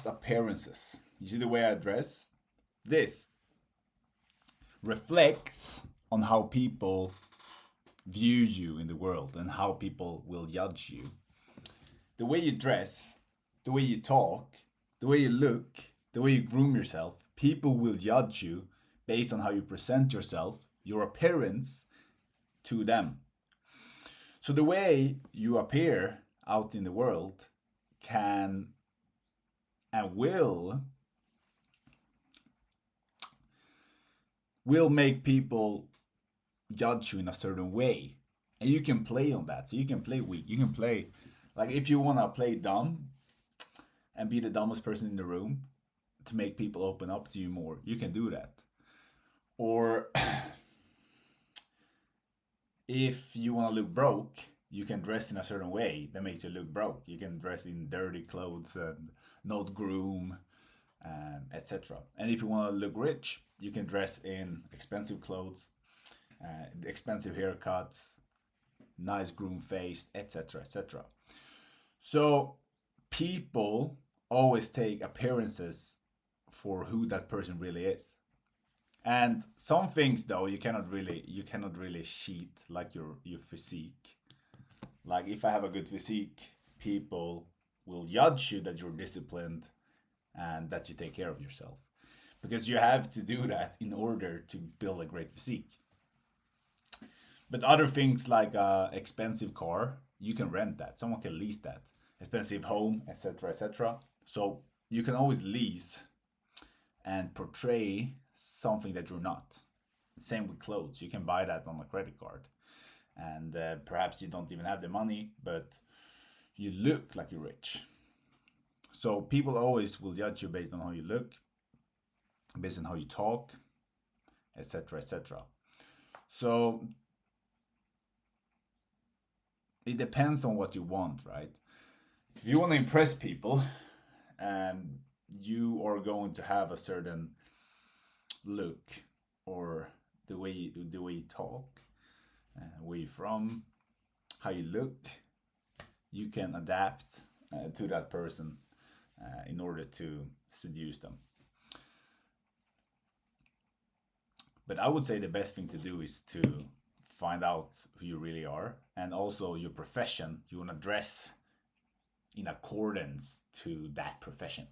just appearances. You see the way I dress? This reflects on how people view you in the world and how people will judge you. The way you dress, the way you talk, the way you look, the way you groom yourself, people will judge you based on how you present yourself, your appearance to them. So the way you appear out in the world can and will make people judge you in a certain way. And you can play on that. So you can play weak. You can play like if you want to play dumb and be the dumbest person in the room to make people open up to you more, you can do that. Or if you want to look broke, you can dress in a certain way that makes you look broke. You can dress in dirty clothes and not groom, etc. And if you want to look rich, you can dress in expensive clothes, expensive haircuts, nice groom face, etc., etc. So people always take appearances for who that person really is. And some things though you cannot really cheat, like your physique. Like if I have a good physique, people will judge you that you're disciplined and that you take care of yourself. Because you have to do that in order to build a great physique. But other things like expensive car, you can rent that. Someone can lease that. Expensive home, etc., etc. So you can always lease and portray something that you're not. Same with clothes. You can buy that on a credit card. And perhaps you don't even have the money, but you look like you're rich. So people always will judge you based on how you look, based on how you talk, etc., etc. So it depends on what you want, right? If you want to impress people, you are going to have a certain look or the way you talk, where you're from, how you look. You can adapt to that person in order to seduce them. But I would say the best thing to do is to find out who you really are, and also your profession. You want to dress in accordance to that profession.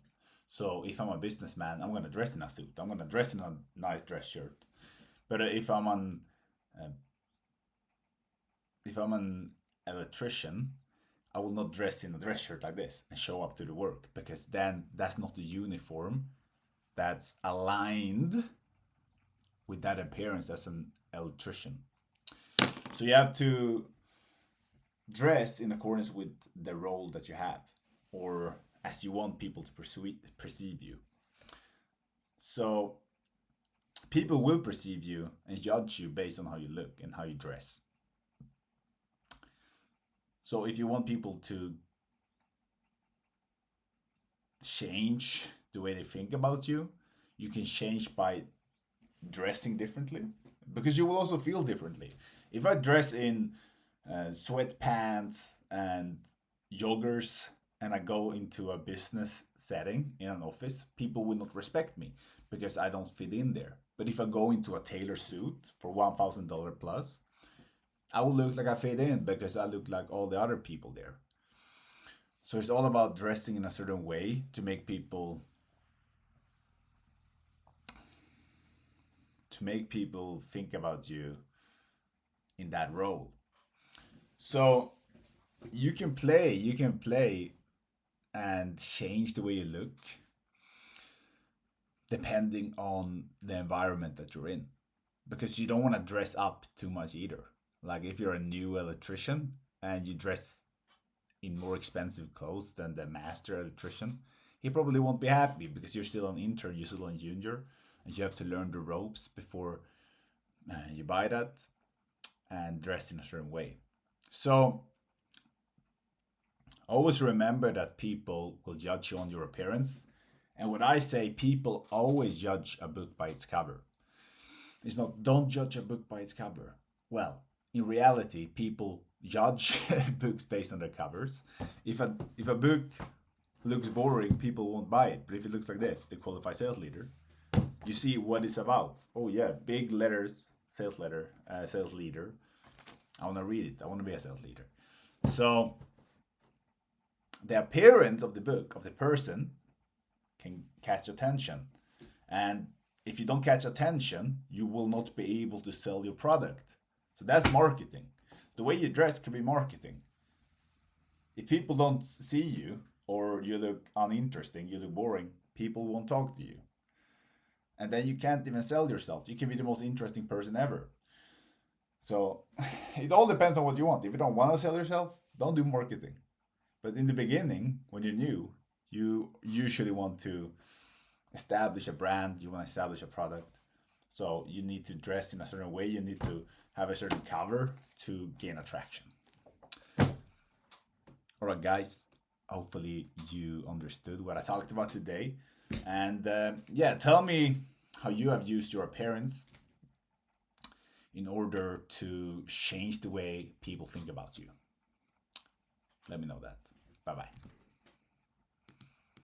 So if I'm a businessman, I'm gonna dress in a suit. I'm gonna dress in a nice dress shirt. But if I'm an electrician, I will not dress in a dress shirt like this and show up to the work, because then that's not the uniform that's aligned with that appearance as an electrician. So you have to dress in accordance with the role that you have, or as you want people to perceive you. So people will perceive you and judge you based on how you look and how you dress. So if you want people to change the way they think about you, you can change by dressing differently, because you will also feel differently. If I dress in sweatpants and joggers and I go into a business setting in an office, people will not respect me because I don't fit in there. But if I go into a tailor suit for $1,000 plus, I will look like I fit in because I look like all the other people there. So it's all about dressing in a certain way to make people think about you in that role. So you can play and change the way you look depending on the environment that you're in, because you don't want to dress up too much either. Like if you're a new electrician and you dress in more expensive clothes than the master electrician, he probably won't be happy because you're still an intern, you're still a junior, and you have to learn the ropes before you buy that and dress in a certain way. So always remember that people will judge you on your appearance. And when I say people always judge a book by its cover, it's not don't judge a book by its cover. Well, in reality, people judge books based on their covers. If a book looks boring, people won't buy it. But if it looks like this, the qualified sales leader, you see what it's about. Oh yeah, big letters, sales leader. I want to read it. I want to be a sales leader. So the appearance of the book, of the person, can catch attention. And if you don't catch attention, you will not be able to sell your product. So that's marketing. The way you dress can be marketing. If people don't see you, or you look uninteresting, you look boring, people won't talk to you. And then you can't even sell yourself. You can be the most interesting person ever. So it all depends on what you want. If you don't want to sell yourself, don't do marketing. But in the beginning, when you're new, you usually want to establish a brand, you want to establish a product. So you need to dress in a certain way, you need to have a certain cover to gain attraction. All right, guys, hopefully you understood what I talked about today. And yeah, tell me how you have used your appearance in order to change the way people think about you. Let me know that. Bye bye.